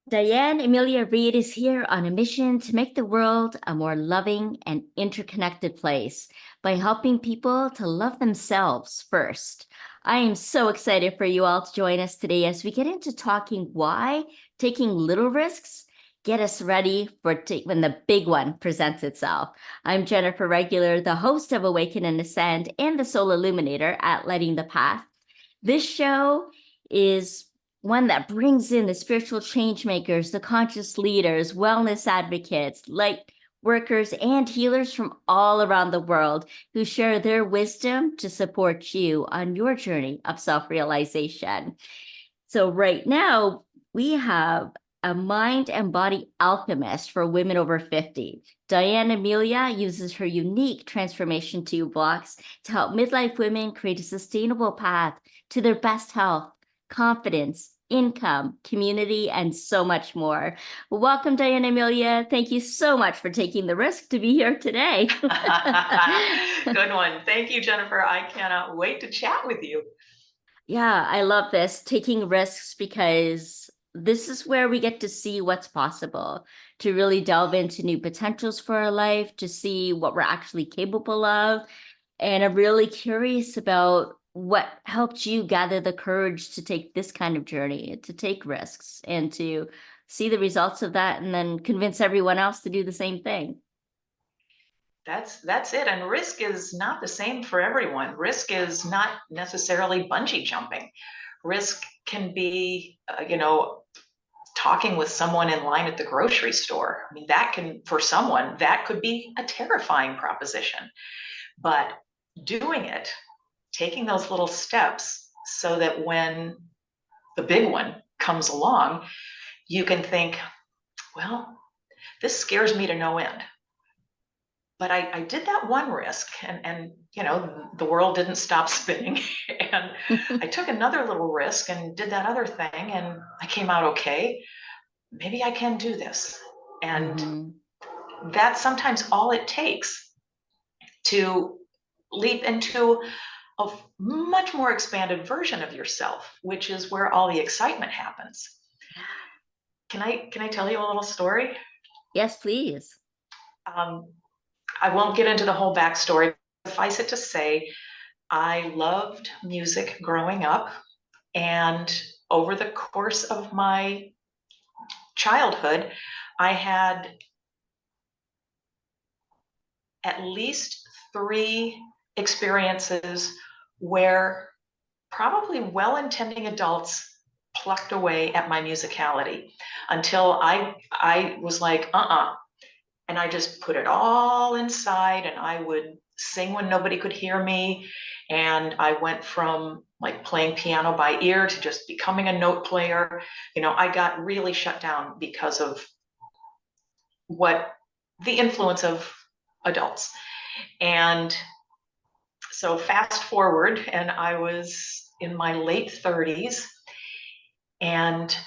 Diane Amelia Read is here on a mission to make the world a more loving and interconnected place by helping people to love themselves first. I am so excited for you all to join us today as we get into talking why taking little risks get us ready for when the big one presents itself. I'm Jennifer Regular, the host of Awaken and Ascend and the Soul Illuminator at Lighting the Path. This show is one that brings in the spiritual change makers, the conscious leaders, wellness advocates, light workers, and healers from all around the world who share their wisdom to support you on your journey of self-realization. So right now, we have a mind and body alchemist for women over 50. Diane Amelia uses her unique transformation toolbox to help midlife women create a sustainable path to their best health, confidence, income, community, and so much more. Welcome, Diane Amelia. Thank you so much for taking the risk to be here today. Good one. Thank you, Jennifer. I cannot wait to chat with you. Yeah, I love this, taking risks, because this is where we get to see what's possible, to really delve into new potentials for our life, to see what we're actually capable of. And I'm really curious about what helped you gather the courage to take this kind of journey, to take risks and to see the results of that and then convince everyone else to do the same thing. That's it. And risk is not the same for everyone. Risk is not necessarily bungee jumping. Risk can be, talking with someone in line at the grocery store. I mean, that can, for someone, that could be a terrifying proposition. But doing it, taking those little steps so that when the big one comes along, you can think, well, this scares me to no end. But I did that one risk and the world didn't stop spinning. And I took another little risk and did that other thing and I came out okay. Maybe I can do this. And that's sometimes all it takes to leap into a much more expanded version of yourself, which is where all the excitement happens. Can I tell you a little story? Yes, please. I won't get into the whole backstory. Suffice it to say, I loved music growing up, and over the course of my childhood, I had at least 3 experiences where probably well-intending adults plucked away at my musicality until I was like, and I just put it all inside and I would sing when nobody could hear me. And I went from like playing piano by ear to just becoming a note player. I got really shut down because of the influence of adults. And so fast forward, and I was in my late 30s and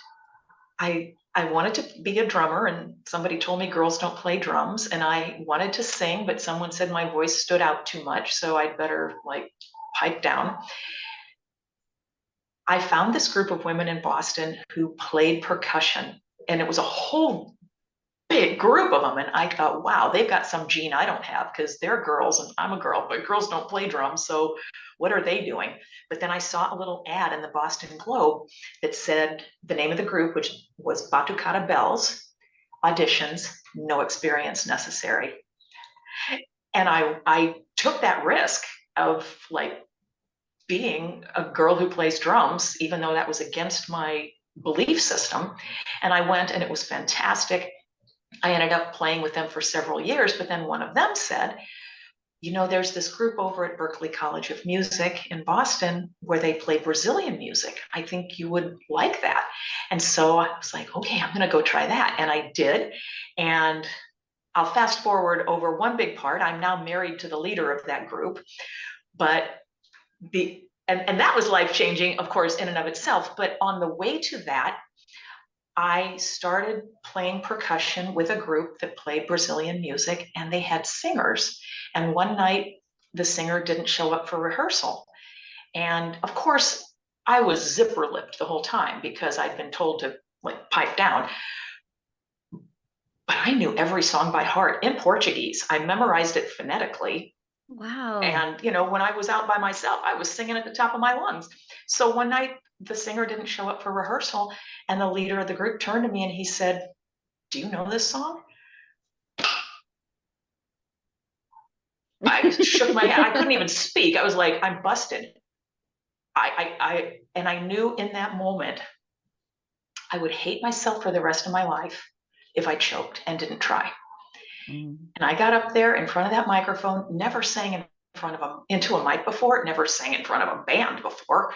I wanted to be a drummer, and somebody told me girls don't play drums, and I wanted to sing, but someone said my voice stood out too much, so I'd better like pipe down. I found this group of women in Boston who played percussion, and it was a whole big group of them. And I thought, wow, they've got some gene I don't have because they're girls and I'm a girl, but girls don't play drums. So what are they doing? But then I saw a little ad in the Boston Globe that said the name of the group, which was Batucada Bells, auditions, no experience necessary. And I took that risk of like being a girl who plays drums, even though that was against my belief system. And I went and it was fantastic. I ended up playing with them for several years, but then one of them said, there's this group over at Berklee College of Music in Boston where they play Brazilian music. I think you would like that. And so I was like, okay, I'm going to go try that. And I did. And I'll fast forward over one big part. I'm now married to the leader of that group, but and that was life-changing, of course, in and of itself. But on the way to that, I started playing percussion with a group that played Brazilian music, and they had singers. And one night, the singer didn't show up for rehearsal. And of course, I was zipper-lipped the whole time because I'd been told to like pipe down. But I knew every song by heart in Portuguese. I memorized it phonetically. Wow. And, when I was out by myself, I was singing at the top of my lungs. So one night, the singer didn't show up for rehearsal, and the leader of the group turned to me and he said, "Do you know this song?" I shook my head. I couldn't even speak. I was like, I'm busted. And I knew in that moment I would hate myself for the rest of my life if I choked and didn't try. Mm. And I got up there in front of that microphone, never sang in front of into a mic before, never sang in front of a band before,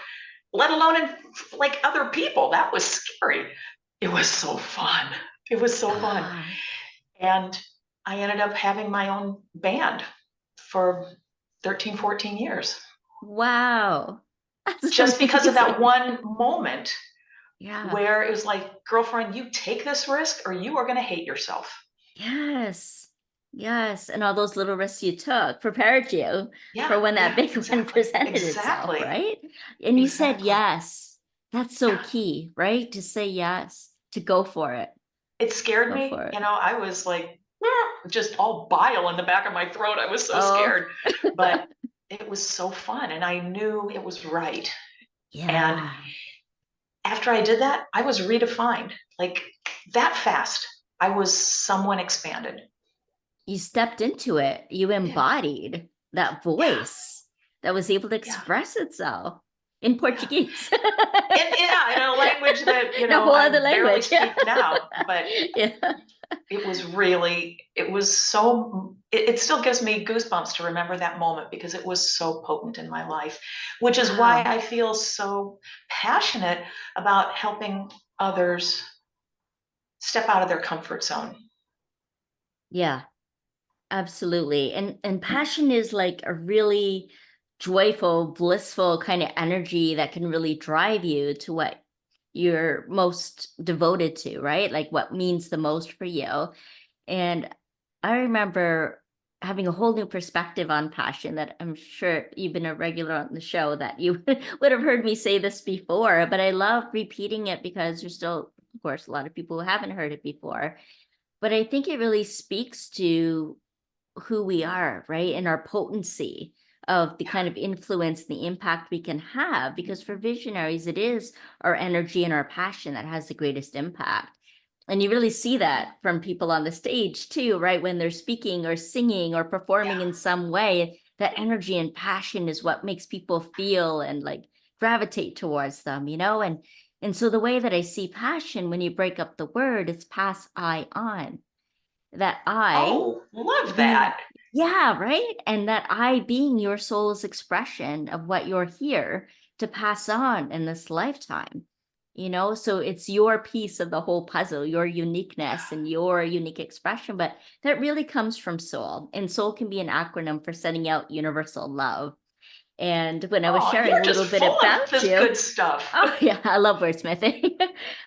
let alone in like other people. That was scary. It was so fun. It was so fun. Ah, And I ended up having my own band for 13, 14 years. wow. That's Just because of that amazing. one moment Yeah. where it was like, girlfriend, you take this risk or you are going to hate yourself. Yes. Yes. And all those little risks you took prepared you Yeah, for when that yeah, big one exactly. presented itself, Exactly. right? And you said Exactly. yes. That's so Yeah. key, right? To say yes, to go for it. It scared Go for me. it. I was like, just all bile in the back of my throat. I was so Oh, scared, but it was so fun. And I knew it was right. And yeah. after I did that, I was redefined like that fast. I was someone expanded. You stepped into it. You Yeah. embodied that Yeah. voice that was able to Yeah. express itself in Yeah. Portuguese. Yeah, in a language that, A whole I other barely language. Yeah. speak now, but Yeah. it was so, it still gives me goosebumps to remember that moment because it was so potent in my life, which is why Wow. I feel so passionate about helping others step out of their comfort zone. Yeah. Absolutely. And passion is like a really joyful, blissful kind of energy that can really drive you to what you're most devoted to, right? Like what means the most for you. And I remember having a whole new perspective on passion that I'm sure you've been a regular on the show that you would have heard me say this before, but I love repeating it because there's still, of course, a lot of people who haven't heard it before. But I think it really speaks to who we are, right? And our potency of the kind of influence, the impact we can have. Because for visionaries, it is our energy and our passion that has the greatest impact. And you really see that from people on the stage too, right? When they're speaking or singing or performing Yeah. in some way, that energy and passion is what makes people feel and like gravitate towards them, and so the way that I see passion when you break up the word, it's pass I on. That I Oh, love being, that. yeah, right? And that I being your soul's expression of what you're here to pass on in this lifetime. So it's your piece of the whole puzzle, your uniqueness and your unique expression, but that really comes from soul. And soul can be an acronym for sending out universal love. And when I was Oh, sharing you're a just little bit full of about this you, good stuff. oh yeah, I love wordsmithing.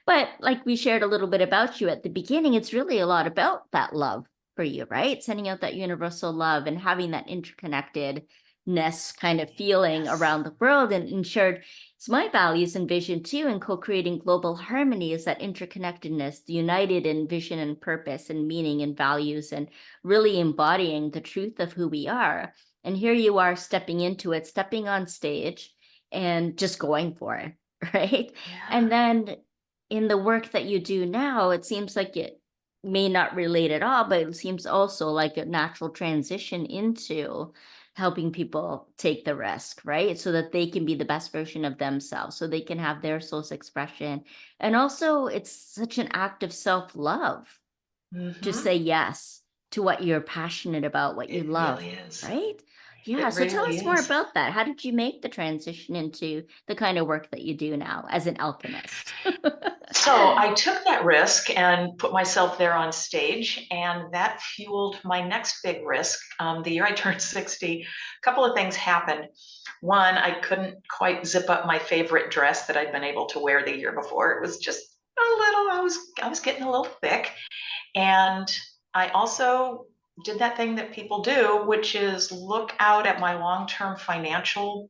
But like we shared a little bit about you at the beginning, it's really a lot about that love for you, right? Sending out that universal love and having that interconnectedness kind of feeling Yes. around the world and ensured it's my values and vision too, and co-creating global harmony is that interconnectedness, the united in vision and purpose and meaning and values, and really embodying the truth of who we are. And here you are stepping into it, stepping on stage and just going for it. Right. And Yeah. then in the work that you do now, it seems like it may not relate at all, but it seems also like a natural transition into helping people take the risk, right? So that they can be the best version of themselves, so they can have their soul's expression. And also, it's such an act of self love to Mm-hmm. say yes to what you're passionate about, what you It love, really is. right? Yeah. It So tell really us more is. about that. How did you make the transition into the kind of work that you do now as an alchemist? So I took that risk and put myself there on stage, and that fueled my next big risk. The year I turned 60, a couple of things happened. One, I couldn't quite zip up my favorite dress that I'd been able to wear the year before. It was just a little, I was getting a little thick. And I also did that thing that people do, which is look out at my long-term financial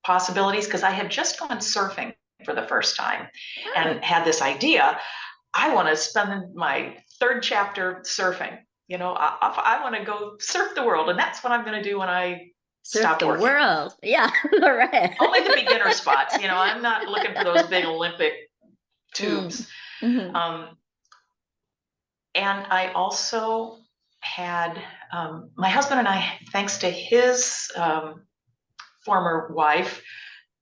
possibilities because I had just gone surfing for the first time Oh. and had this idea. I want to spend my third chapter surfing. I want to go surf the world, and that's what I'm going to do when I Surf stop the working. world. Yeah, all right. Only the beginner spots. I'm not looking for those big Olympic tubes. Mm-hmm. And I also had my husband and I, thanks to his former wife,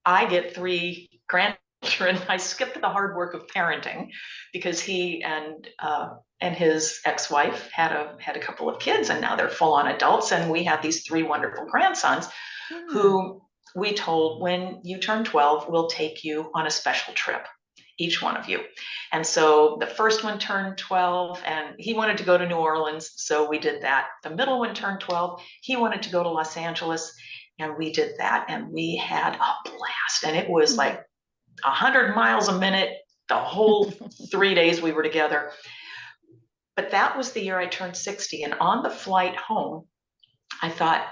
I get 3 grandchildren. I skipped the hard work of parenting because he and his ex-wife had a couple of kids, and now they're full-on adults, and we have these 3 wonderful grandsons who we told, when you turn 12, we'll take you on a special trip, each one of you. And so the first one turned 12 and he wanted to go to New Orleans, so we did that. The middle one turned 12, he wanted to go to Los Angeles, and we did that, and we had a blast. And it was like 100 miles a minute the whole 3 days we were together. But that was the year I turned 60, and on the flight home, I thought,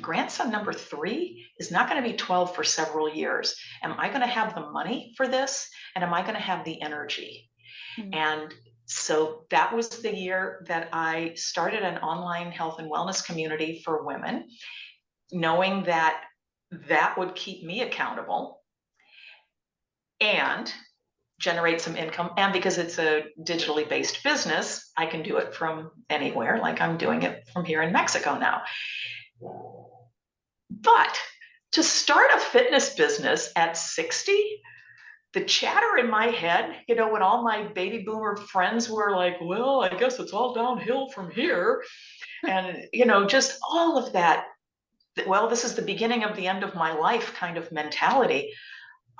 grandson number 3 is not going to be 12 for several years. Am I going to have the money for this? And am I going to have the energy? And so that was the year that I started an online health and wellness community for women, knowing that that would keep me accountable and generate some income. And because it's a digitally based business, I can do it from anywhere, like I'm doing it from here in Mexico now. But to start a fitness business at 60, the chatter in my head, when all my baby boomer friends were like, well, I guess it's all downhill from here. And, just all of that, well, this is the beginning of the end of my life kind of mentality.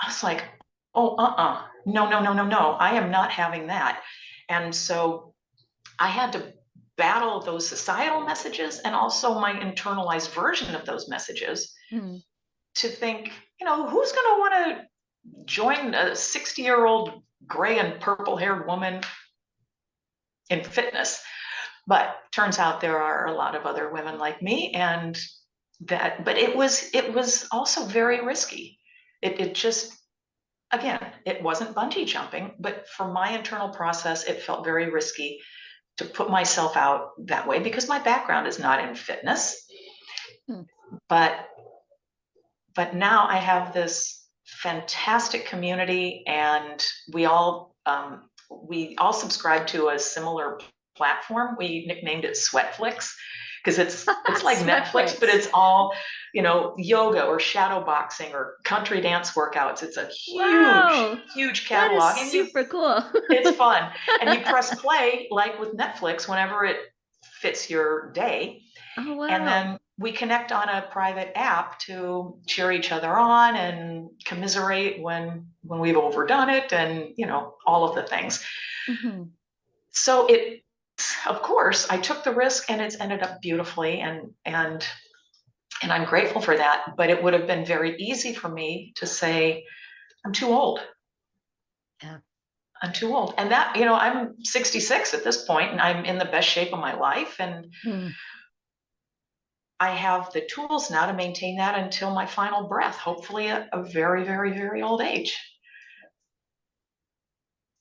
I was like, oh, no, no, no, no, no. I am not having that. And so I had to battle those societal messages and also my internalized version of those messages to think, who's going to want to join a 60-year-old gray and purple haired woman in fitness? But turns out there are a lot of other women like me, and but it was also very risky. It just, again, it wasn't bungee jumping, but for my internal process, it felt very risky to put myself out that way because my background is not in fitness. But now I have this fantastic community, and we all subscribe to a similar platform. We nicknamed it Sweatflix because it's like Netflix, but it's all, yoga or shadow boxing or country dance workouts. It's a huge catalog. That is super cool. It's fun. And you press play, like with Netflix, whenever it fits your day. Oh, wow. And then we connect on a private app to cheer each other on and commiserate when we've overdone it, and all of the things. So of course, I took the risk, and it's ended up beautifully, and I'm grateful for that. But it would have been very easy for me to say, I'm too old. Yeah. I'm too old. And that, I'm 66 at this point, and I'm in the best shape of my life. And I have the tools now to maintain that until my final breath, hopefully a very, very, very old age.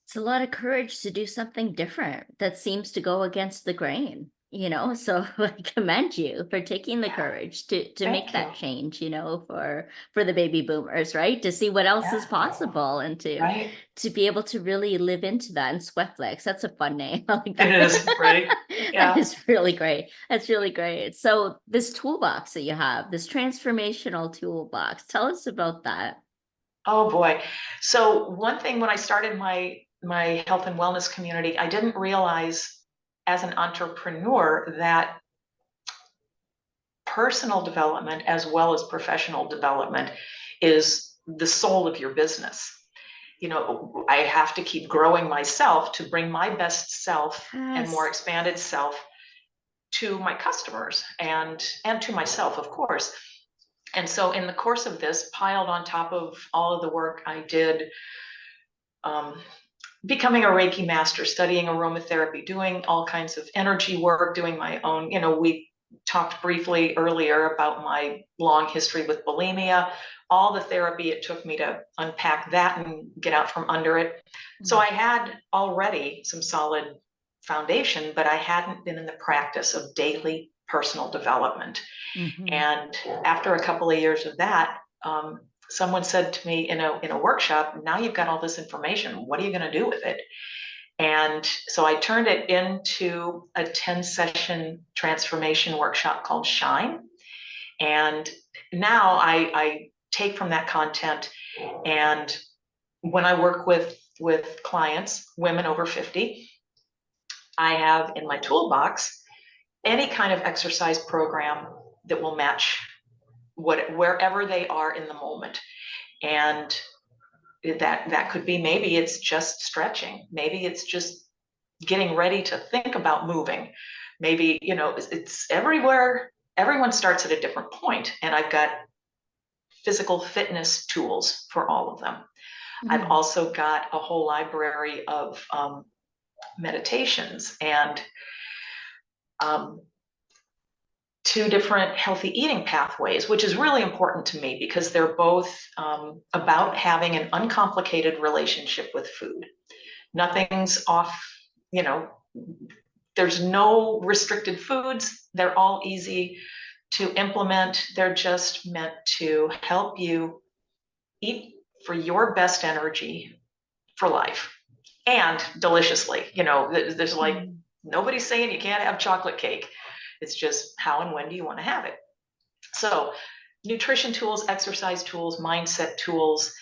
It's a lot of courage to do something different that seems to go against the grain, so I commend you for taking the courage to make that change, for the baby boomers, right? To see what else is possible, and to be able to really live into that. And Sweatflix, that's a fun name. I like that. It is, right? Yeah. That is really great. That's really great. So this toolbox that you have, this transformational toolbox, tell us about that. Oh boy. So one thing, when I started my health and wellness community, I didn't realize as an entrepreneur that personal development as well as professional development is the soul of your business. I have to keep growing myself to bring my best self and more expanded self to my customers and to myself, of course. And so in the course of this, piled on top of all of the work I did, becoming a Reiki master, studying aromatherapy, doing all kinds of energy work, doing my own, we talked briefly earlier about my long history with bulimia, all the therapy it took me to unpack that and get out from under it. So I had already some solid foundation, but I hadn't been in the practice of daily personal development. And after a couple of years of that, someone said to me in a workshop, now you've got all this information, what are you going to do with it? And so I turned it into a 10-session transformation workshop called Shine. And now I take from that content, and when I work with clients, women over 50, I have in my toolbox any kind of exercise program that will match wherever they are in the moment. And that could be, maybe it's just stretching, maybe it's just getting ready to think about moving, maybe, you know, it's everywhere. Everyone starts at a different point, and I've got physical fitness tools for all of them. I've also got a whole library of meditations and 2 different healthy eating pathways, which is really important to me because they're both about having an uncomplicated relationship with food. Nothing's off, you know, there's no restricted foods. They're all easy to implement. They're just meant to help you eat for your best energy for life, and deliciously. You know, there's like, nobody's saying you can't have chocolate cake. It's just how and when do you want to have it? So nutrition tools, exercise tools, mindset tools,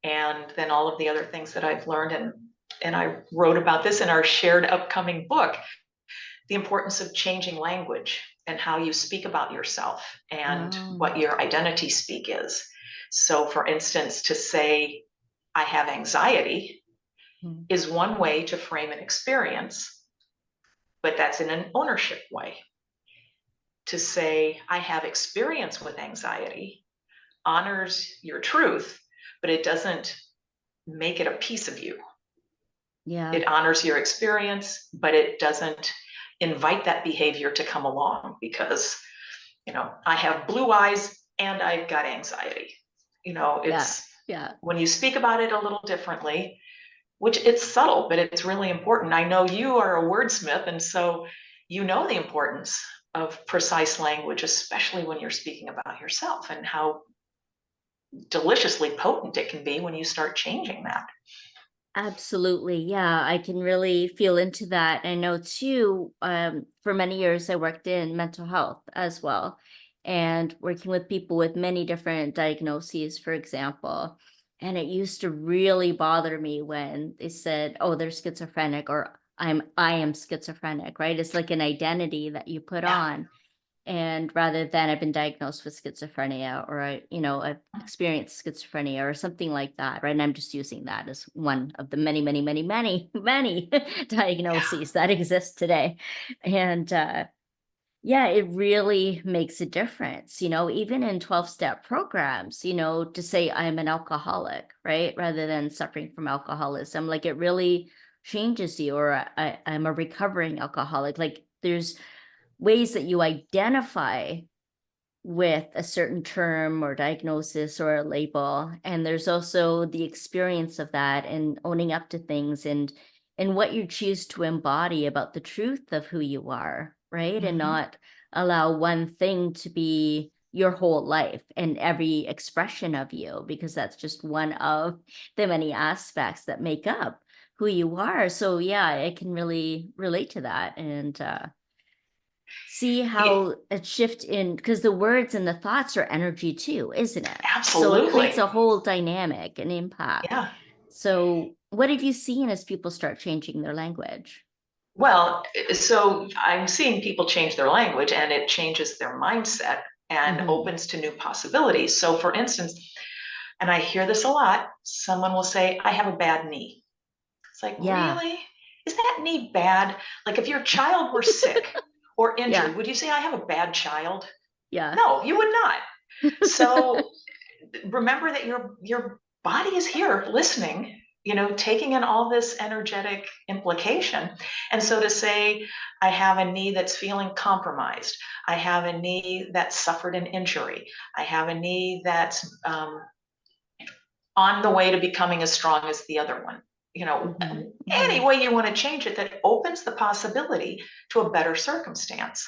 and then all of the other things that I've learned. And I wrote about this in our shared upcoming book, the importance of changing language and how you speak about yourself and what your identity speak is. So for instance, to say, I have anxiety is one way to frame an experience, but that's in an ownership way. To say, I have experience with anxiety honors your truth, but it doesn't make it a piece of you. Yeah. It honors your experience, but it doesn't invite that behavior to come along because, you know, I have blue eyes and I've got anxiety. You know, it's when you speak about it a little differently, which it's subtle, but it's really important. I know you are a wordsmith, and so you know the importance of precise language, especially when you're speaking about yourself, and how deliciously potent it can be when you start changing that. Absolutely. Yeah, I can really feel into that. I know too, for many years, I worked in mental health as well, and working with people with many different diagnoses, for example. And it used to really bother me when they said, oh, they're schizophrenic, or I am schizophrenic, right? It's like an identity that you put on. And rather than I've been diagnosed with schizophrenia, or I've experienced schizophrenia or something like that, right? And I'm just using that as one of the many, many, many, many, many diagnoses that exist today. And it really makes a difference, even in 12-step programs, to say I'm an alcoholic, right? Rather than suffering from alcoholism, like it really changes you, or I'm a recovering alcoholic. Like there's ways that you identify with a certain term or diagnosis or a label, and there's also the experience of that and owning up to things and what you choose to embody about the truth of who you are, right? And not allow one thing to be your whole life and every expression of you, because that's just one of the many aspects that make up who you are. So yeah, I can really relate to that, and see how a shift in, because the words and the thoughts are energy too, isn't it? Absolutely. So it creates a whole dynamic and impact. Yeah. So what have you seen as people start changing their language? Well, so I'm seeing people change their language, and it changes their mindset and opens to new possibilities. So for instance, and I hear this a lot, someone will say, I have a bad knee. It's like, really? Is that knee bad? Like if your child were sick or injured, would you say, I have a bad child? Yeah. No, you would not. So remember that your body is here listening, taking in all this energetic implication. And so to say, I have a knee that's feeling compromised, I have a knee that suffered an injury, I have a knee that's on the way to becoming as strong as the other one. Any way you want to change it that opens the possibility to a better circumstance.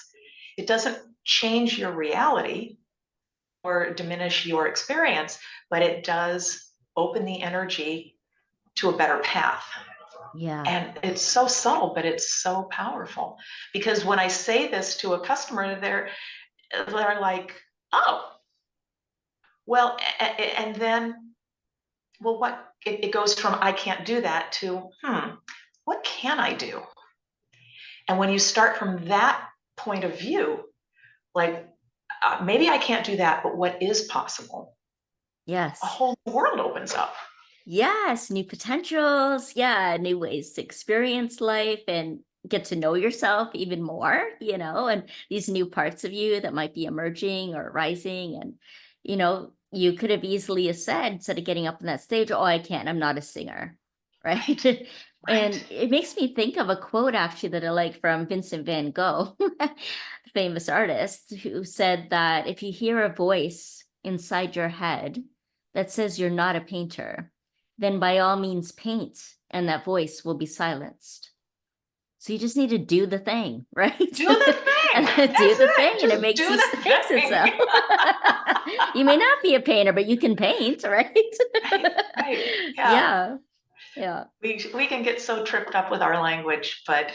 It doesn't change your reality or diminish your experience, but it does open the energy to a better path. Yeah. And it's so subtle, but it's so powerful. Because when I say this to a customer, they're like, oh, well, and then, well, what? It goes from I can't do that to, what can I do? And when you start from that point of view, like, maybe I can't do that, but what is possible? Yes. A whole world opens up. Yes, new potentials. Yeah, new ways to experience life and get to know yourself even more, and these new parts of you that might be emerging or rising. And, you could have easily said, instead of getting up on that stage, oh, I can't, I'm not a singer. Right. And Right. it makes me think of a quote actually that I like from Vincent van Gogh, the famous artist, who said that if you hear a voice inside your head that says you're not a painter, then by all means paint, and that voice will be silenced. So you just need to do the thing, right? Do the thing. And do That's the it. thing, and it Just makes do the makes it thing. so. You may not be a painter, but you can paint, right? Right. Yeah. Yeah. We can get so tripped up with our language, but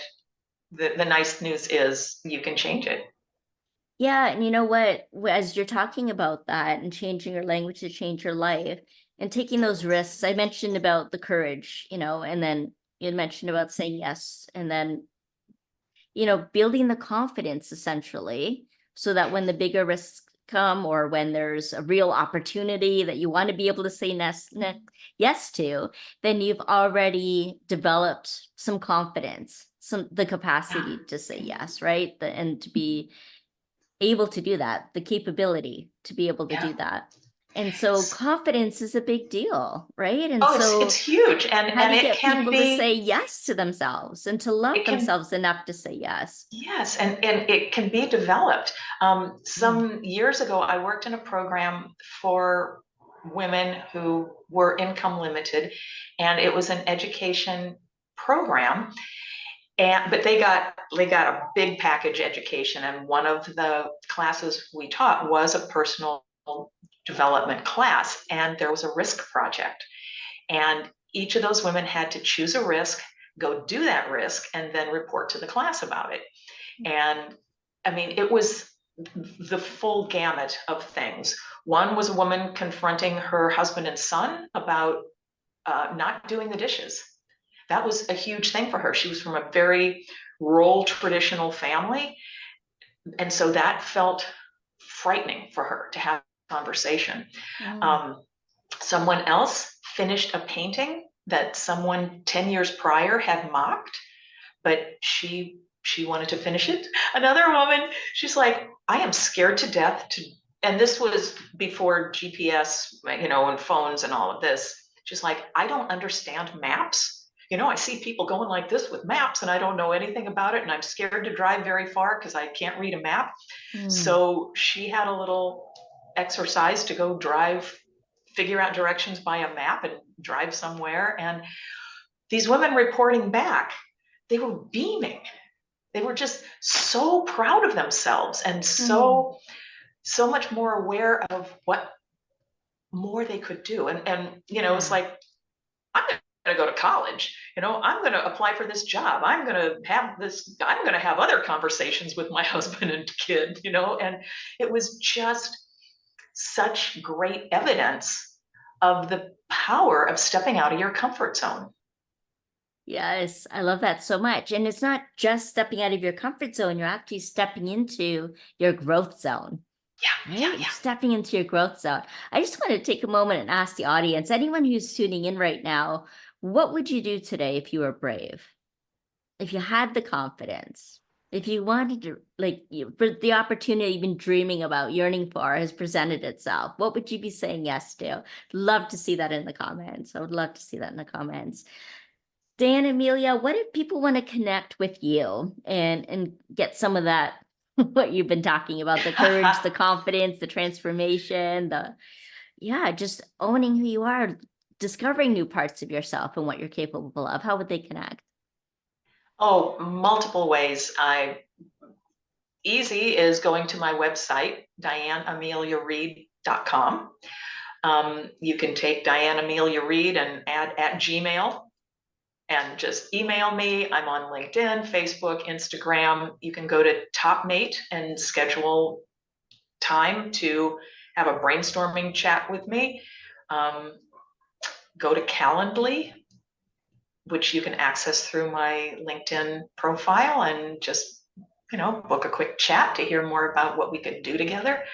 the nice news is you can change it. Yeah, and you know what? As you're talking about that and changing your language to change your life and taking those risks, I mentioned about the courage, and then you mentioned about saying yes, and then, building the confidence essentially, so that when the bigger risks come or when there's a real opportunity that you want to be able to say yes to, then you've already developed some confidence, the capacity to say yes, right? And to be able to do that, the capability to be able to Yeah. do that. And so confidence is a big deal, right? And Oh, it's so huge, how and do you it get can people to say be. yes to themselves and to love It can. themselves enough to say yes? Yes, and it can be developed. Mm. Some years ago, I worked in a program for women who were income limited, and it was an education program. But they got a big package education, and one of the classes we taught was a personal development class, and there was a risk project. And each of those women had to choose a risk, go do that risk, and then report to the class about it. And I mean, it was the full gamut of things. One was a woman confronting her husband and son about not doing the dishes. That was a huge thing for her. She was from a very rural, traditional family. And so that felt frightening for her to have a conversation. Mm. Um, Someone else finished a painting that someone 10 years prior had mocked, but she wanted to finish it. Another woman, she's like, I am scared to death to, and this was before GPS, and phones and all of this. She's like, I don't understand maps. I see people going like this with maps and I don't know anything about it. And I'm scared to drive very far because I can't read a map. Mm. So she had a little exercise to go drive, figure out directions by a map and drive somewhere. And these women reporting back, they were beaming. They were just so proud of themselves and Mm. so much more aware of what more they could do. And it's Yeah. like, I'm going to go to college. I'm going to apply for this job. I'm going to have this. I'm going to have other conversations with my husband and kid. And it was just such great evidence of the power of stepping out of your comfort zone. Yes, I love that so much. And it's not just stepping out of your comfort zone, you're actually stepping into your growth zone, Yeah, yeah, right? You're yeah. stepping into your growth zone. I just want to take a moment and ask the audience, anyone who's tuning in right now, what would you do today if you were brave? If you had the confidence, if you wanted to, for the opportunity you've been dreaming about, yearning for, has presented itself, what would you be saying yes to? Love to see that in the comments. I would love to see that in the comments. Diane Amelia, what if people want to connect with you and get some of that, what you've been talking about, the courage, the confidence, the transformation, just owning who you are, discovering new parts of yourself and what you're capable of, how would they connect? Oh, multiple ways. Easy is going to my website, dianeameliaread.com. You can take Diane Amelia Read and add at Gmail and just email me. I'm on LinkedIn, Facebook, Instagram. You can go to TopMate and schedule time to have a brainstorming chat with me. Go to Calendly, which you can access through my LinkedIn profile, and just book a quick chat to hear more about what we could do together.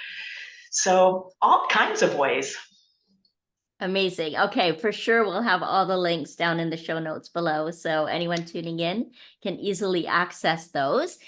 So all kinds of ways. Amazing. Okay, for sure we'll have all the links down in the show notes below, so anyone tuning in can easily access those.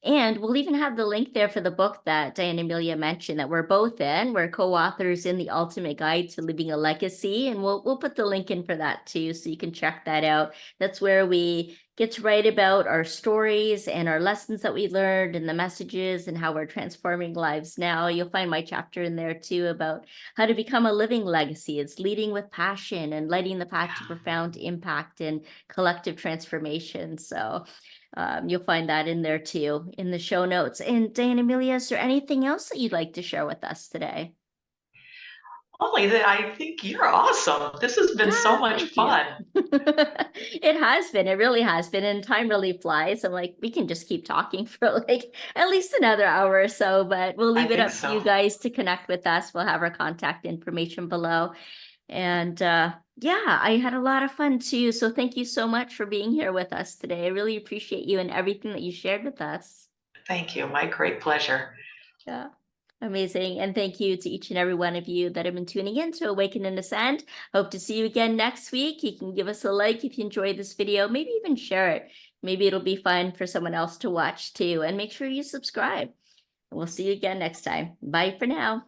And we'll even have the link there for the book that Diane Amelia mentioned that we're both in. We're co-authors in The Ultimate Guide to Leaving a Legacy, and we'll put the link in for that too, so you can check that out. That's where we get to write about our stories and our lessons that we learned and the messages and how we're transforming lives now. You'll find my chapter in there too about how to become a living legacy. It's leading with passion and lighting the path to profound impact and collective transformation. So you'll find that in there too, in the show notes. And Diane Amelia, is there anything else that you'd like to share with us today? Only that I think you're awesome. This has been so much Thank you. fun. It has been. It really has been. And time really flies. I'm like, we can just keep talking for like at least another hour or so, but we'll leave it up to you guys to connect with us. We'll have our contact information below. And yeah, I had a lot of fun too. So thank you so much for being here with us today. I really appreciate you and everything that you shared with us. Thank you. My great pleasure. Yeah. Amazing. And thank you to each and every one of you that have been tuning in to Awaken and Ascend. Hope to see you again next week. You can give us a like if you enjoyed this video, maybe even share it. Maybe it'll be fun for someone else to watch too. And make sure you subscribe. We'll see you again next time. Bye for now.